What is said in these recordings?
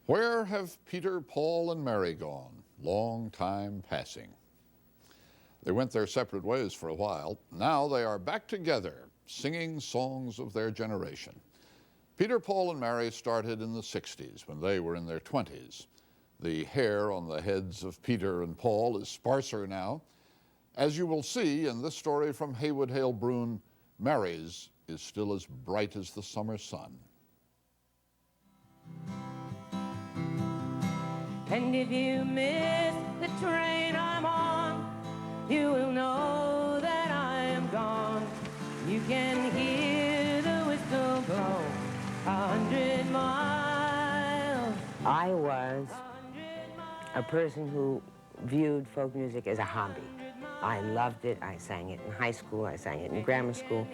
Where have Peter, Paul, and Mary gone? Long time passing. They went their separate ways for a while. Now they are back together, singing songs of their generation. Peter, Paul, and Mary started in the 60s when they were in their 20s. The hair on the heads of Peter and Paul is sparser now. As you will see in this story from Heywood Hale Broun, Mary's is still as bright as the summer sun. And if you miss the train I'm on, you will know that I am gone. You can hear the whistle blow 100 miles. I was a person who viewed folk music as a hobby. I loved it. I sang it in high school. I sang it in grammar school.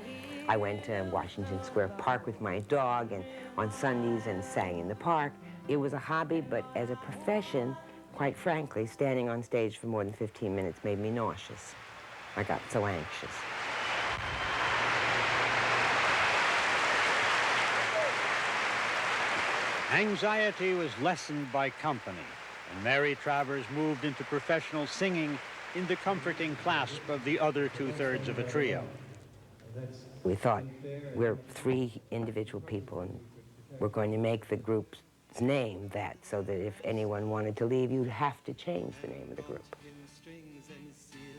I went to Washington Square Park with my dog and on Sundays and sang in the park. It was a hobby, but as a profession, quite frankly, standing on stage for more than 15 minutes made me nauseous. I got so anxious. Anxiety was lessened by company, and Mary Travers moved into professional singing in the comforting clasp of the other two-thirds of a trio. We thought, we're three individual people, and we're going to make the group's name that, so that if anyone wanted to leave, you'd have to change the name of the group.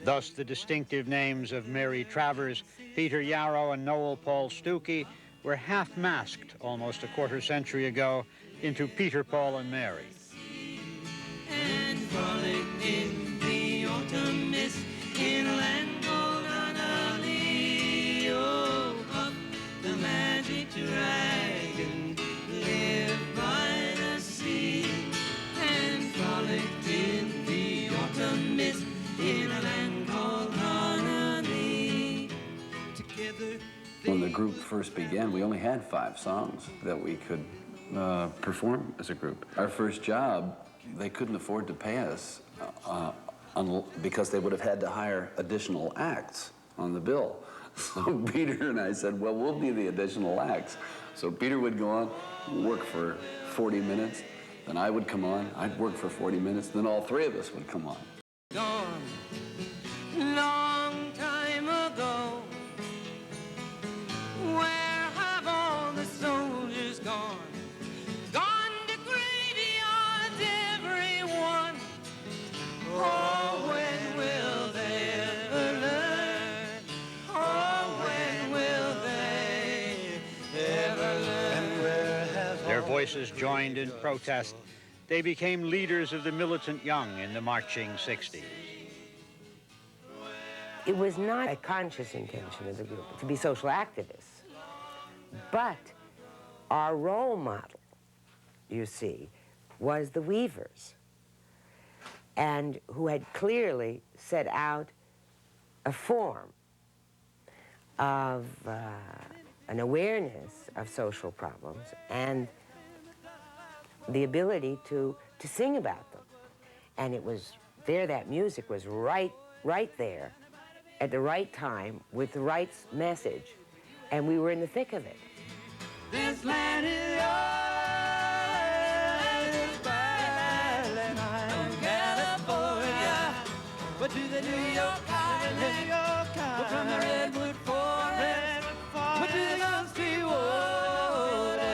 Thus, the distinctive names of Mary Travers, Peter Yarrow, and Noel Paul Stookey were half-masked almost a quarter century ago into Peter, Paul, and Mary. And frolicked in the autumn mist in a land called Annalee. Oh, up the magic dragon lived by the sea, and frolicked in the autumn mist in a land called Annalee. Together. When the group first began, we only had 5 songs that we could perform as a group. Our first job, they couldn't afford to pay us because they would have had to hire additional acts on the bill. So Peter and I said, well, we'll be the additional acts. So Peter would go on, work for 40 minutes, then I would come on, I'd work for 40 minutes, then all 3 of us would come on. Gone, long time ago. Where have all the soldiers gone? Gone to graveyards, everyone. Oh, when will they ever learn? Oh, when will they ever learn? Their voices joined in protest. They became leaders of the militant young in the marching 60s. It was not a conscious intention of the group to be social activists, but our role model, you see, was the Weavers, and who had clearly set out a form of an awareness of social problems and the ability to sing about them. And it was there, that music was right there at the right time with the right message, and we were in the thick of it. This land is yours, and I'm California. But to the New York Island, but from the Redwood Forest, but to the Gulf Stream waters,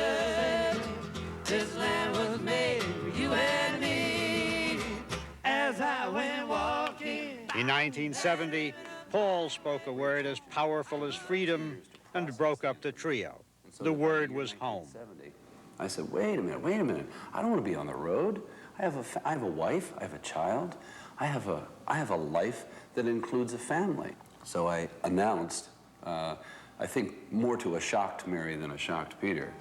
this land was made for you and me. As I went walking. In 1970, Paul spoke a word as powerful as freedom and broke up the trio. The word was home. I said, wait a minute. I don't want to be on the road. I have a wife, I have a child, I have a life that includes a family. So I announced, I think more to a shocked Mary than a shocked Peter,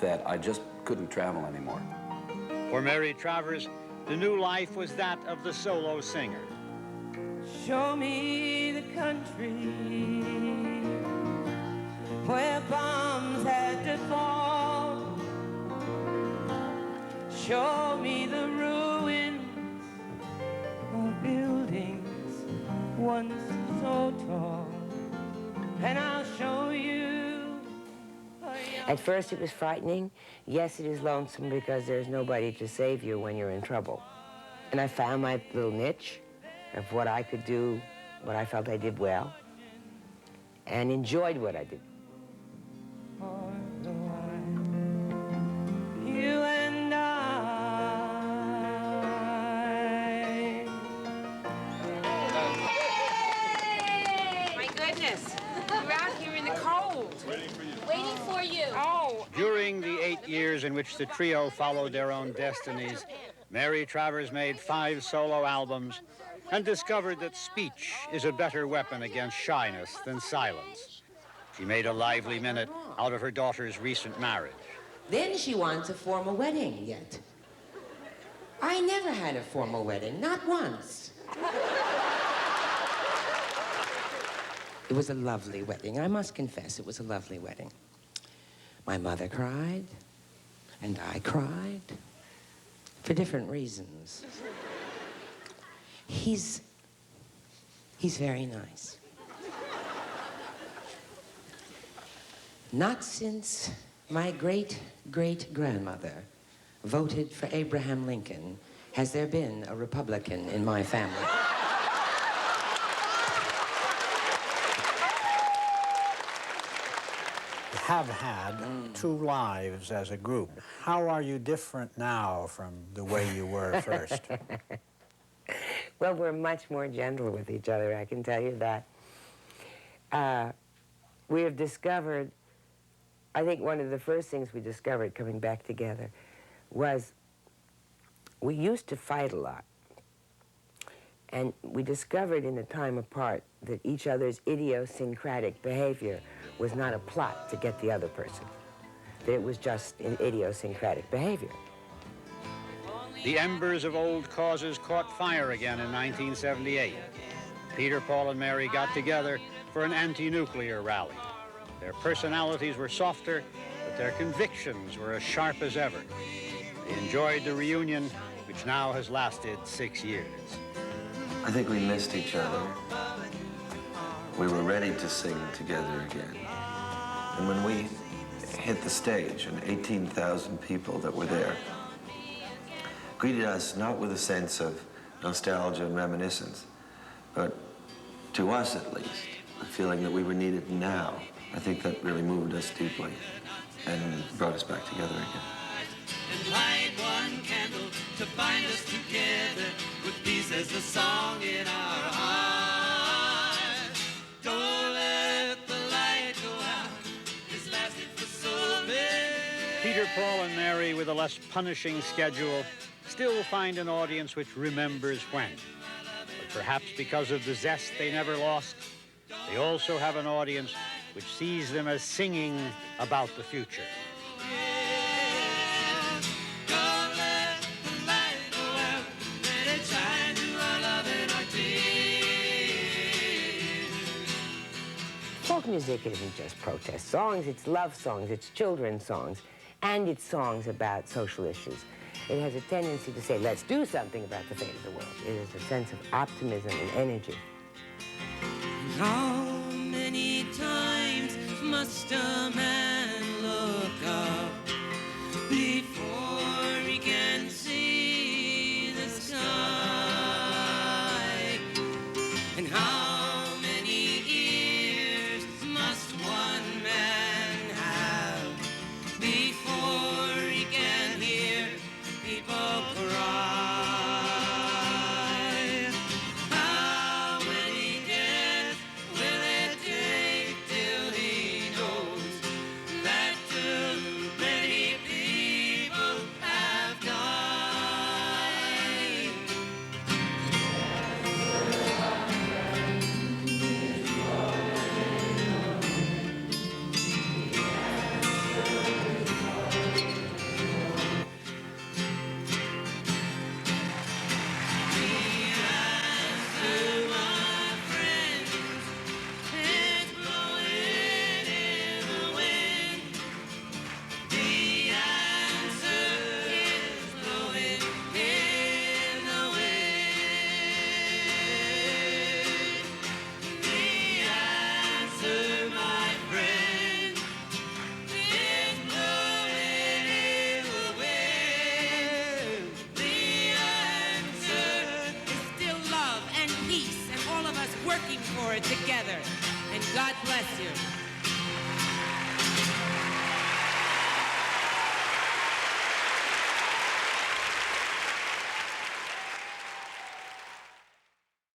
that I just couldn't travel anymore. For Mary Travers, the new life was that of the solo singer. Show me the country where bombs had to fall. Show me the ruins of buildings once so tall, and I'll show you a young At first it was frightening. Yes, it is lonesome because there's nobody to save you when you're in trouble. And I found my little niche of what I could do, what I felt I did well, and enjoyed what I did. You and My goodness, you're out here in the cold. Waiting for you. Oh. During the 8 years in which the trio followed their own destinies, Mary Travers made 5 solo albums and discovered that speech is a better weapon against shyness than silence. She made a lively minute out of her daughter's recent marriage. Then she wants a formal wedding yet. I never had a formal wedding, not once. It was a lovely wedding. I must confess, it was a lovely wedding. My mother cried, and I cried, for different reasons. He's very nice. Not since my great-great-grandmother voted for Abraham Lincoln has there been a Republican in my family. Have had 2 lives as a group. How are you different now from the way you were first? Well, we're much more gentle with each other, I can tell you that. We have discovered, I think one of the first things we discovered coming back together was we used to fight a lot. And we discovered in a time apart that each other's idiosyncratic behavior was not a plot to get the other person, that it was just an idiosyncratic behavior. The embers of old causes caught fire again in 1978. Peter, Paul, and Mary got together for an anti-nuclear rally. Their personalities were softer, but their convictions were as sharp as ever. They enjoyed the reunion, which now has lasted 6 years. I think we missed each other. We were ready to sing together again. And when we hit the stage, and 18,000 people that were there greeted us not with a sense of nostalgia and reminiscence, but to us at least, the feeling that we were needed now. I think that really moved us deeply and brought us back together again. And light one candle to bind us together with peace as the song in our heart. Don't let the light go out. It's lasting for so many. Peter, Paul, and Mary, with a less punishing schedule, still find an audience which remembers when. But perhaps because of the zest they never lost, they also have an audience which sees them as singing about the future. Folk music isn't just protest songs, it's love songs, it's children's songs, and it's songs about social issues. It has a tendency to say, let's do something about the fate of the world. It is a sense of optimism and energy. How many times must a man look up before he can see the sky? And how many ears must one man have before he can hear people cry? How many deaths will it take till he knows that too many people working for it together. And God bless you.